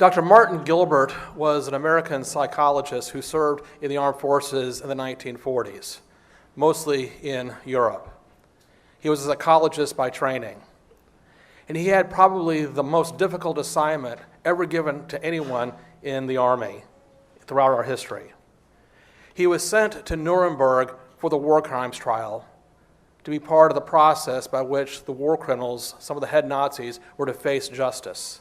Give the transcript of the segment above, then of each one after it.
Dr. Martin Gilbert was an American psychologist who served in the armed forces in the 1940s, mostly in Europe. He was a psychologist by training, and he had probably the most difficult assignment ever given to anyone in the Army throughout our history. He was sent to Nuremberg for the war crimes trial to be part of the process by which the war criminals, some of the head Nazis, were to face justice.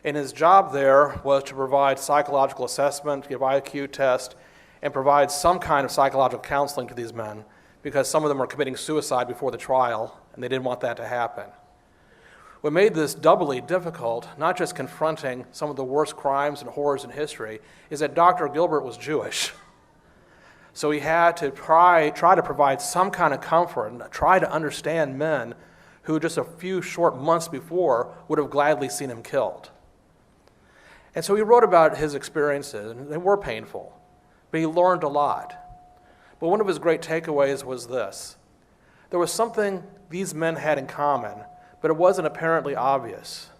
And his job there was to provide psychological assessment, give IQ tests, and provide some kind of psychological counseling to these men because some of them were committing suicide before the trial, and they didn't want that to happen. What made this doubly difficult, not just confronting some of the worst crimes and horrors in history, is that Dr. Gilbert was Jewish. So he had to try to provide some kind of comfort and try to understand men who just a few short months before would have gladly seen him killed. And so he wrote about his experiences, and they were painful, but he learned a lot. But one of his great takeaways was this. There was something these men had in common, but it wasn't apparently obvious.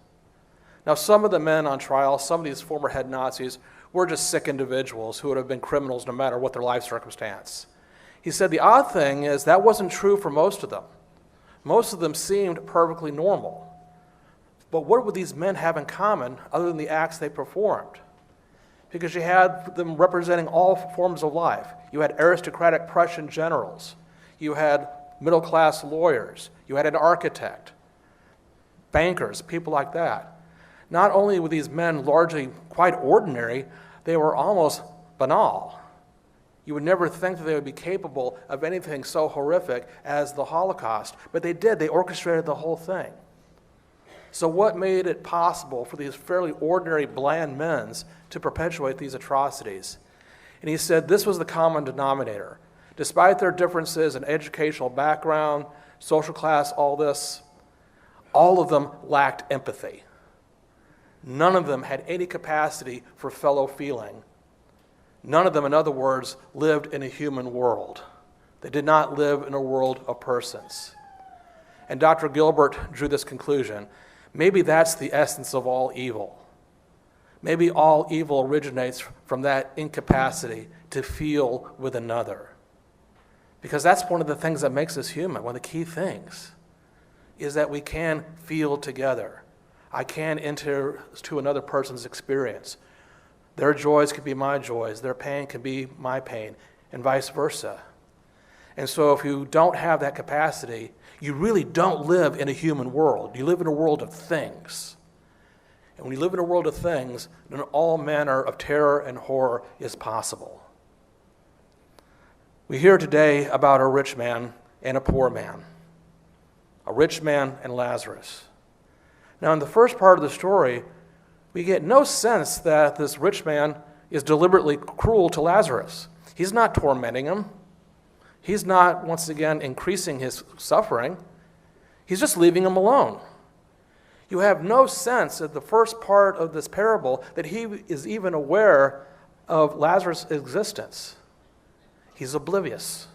Now, some of the men on trial, some of these former head Nazis, were just sick individuals who would have been criminals no matter what their life circumstance. He said the odd thing is that wasn't true for most of them. Most of them seemed perfectly normal. But what would these men have in common other than the acts they performed? Because you had them representing all forms of life. You had aristocratic Prussian generals. You had middle-class lawyers. You had an architect, bankers, people like that. Not only were these men largely quite ordinary, they were almost banal. You would never think that they would be capable of anything so horrific as the Holocaust, but they did. They orchestrated the whole thing. So what made it possible for these fairly ordinary, bland men to perpetuate these atrocities? And he said this was the common denominator. Despite their differences in educational background, social class, all this, all of them lacked empathy. None of them had any capacity for fellow feeling. None of them, in other words, lived in a human world. They did not live in a world of persons. And Dr. Gilbert drew this conclusion. Maybe that's the essence of all evil. Maybe all evil originates from that incapacity to feel with another. Because that's one of the things that makes us human. One of the key things is that we can feel together. I can enter to another person's experience. Their joys can be my joys. Their pain can be my pain, and vice versa. And so if you don't have that capacity, you really don't live in a human world. You live in a world of things. And when you live in a world of things, then all manner of terror and horror is possible. We hear today about a rich man and a poor man, a rich man and Lazarus. Now, in the first part of the story, we get no sense that this rich man is deliberately cruel to Lazarus. He's not tormenting him. He's not, once again, increasing his suffering. He's just leaving him alone. You have no sense at the first part of this parable that he is even aware of Lazarus' existence. He's oblivious.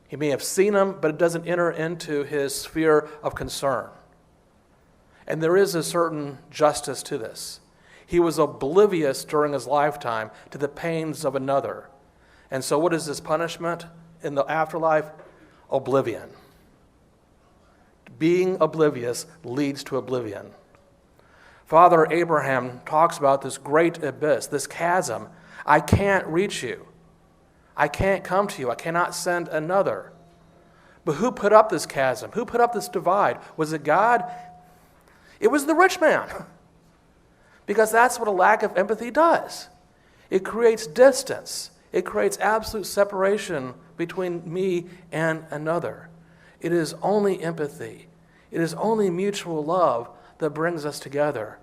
He may have seen him, but it doesn't enter into his sphere of concern. And there is a certain justice to this. He was oblivious during his lifetime to the pains of another. And so what is this punishment in the afterlife? Oblivion. Being oblivious leads to oblivion. Father Abraham talks about this great abyss, this chasm. I can't reach you. I can't come to you. I cannot send another. But who put up this chasm? Who put up this divide? Was it God? It was the rich man. Because that's what a lack of empathy does. It creates distance. It creates absolute separation between me and another. It is only empathy. It is only mutual love that brings us together.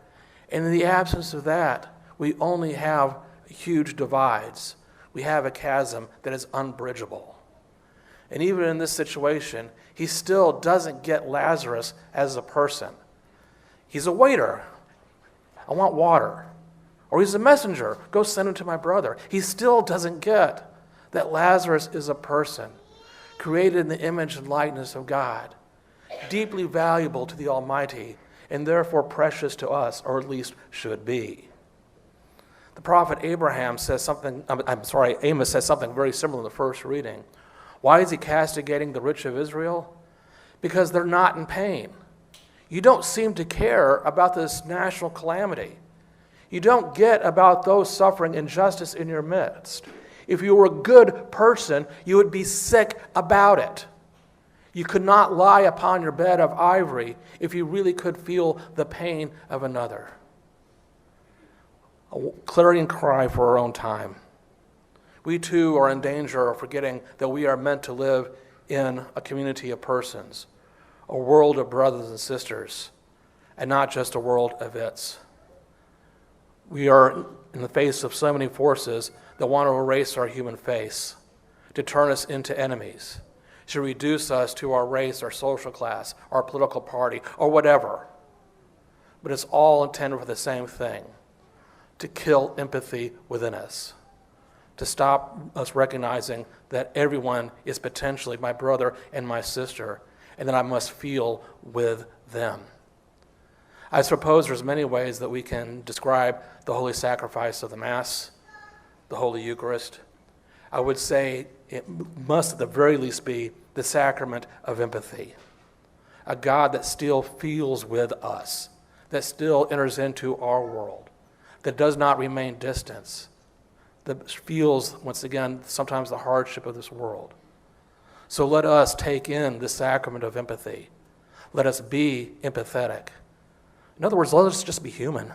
And in the absence of that, we only have huge divides. We have a chasm that is unbridgeable. And even in this situation, he still doesn't get Lazarus as a person. He's a waiter. I want water. Or he's a messenger. Go send him to my brother. He still doesn't get that Lazarus is a person created in the image and likeness of God, deeply valuable to the Almighty, and therefore precious to us, or at least should be. The prophet Amos says something very similar in the first reading. Why is he castigating the rich of Israel? Because they're not in pain. You don't seem to care about this national calamity. You don't get about those suffering injustice in your midst. If you were a good person, you would be sick about it. You could not lie upon your bed of ivory if you really could feel the pain of another. A clarion cry for our own time. We too are in danger of forgetting that we are meant to live in a community of persons, a world of brothers and sisters, and not just a world of its. We are in the face of so many forces that want to erase our human face, to turn us into enemies, to reduce us to our race, our social class, our political party, or whatever. But it's all intended for the same thing, to kill empathy within us, to stop us recognizing that everyone is potentially my brother and my sister, and that I must feel with them. I suppose there's many ways that we can describe the holy sacrifice of the Mass, the Holy Eucharist. I would say it must at the very least be the sacrament of empathy, a God that still feels with us, that still enters into our world, that does not remain distant, that feels, once again, sometimes the hardship of this world. So let us take in the sacrament of empathy. Let us be empathetic. In other words, let us just be human.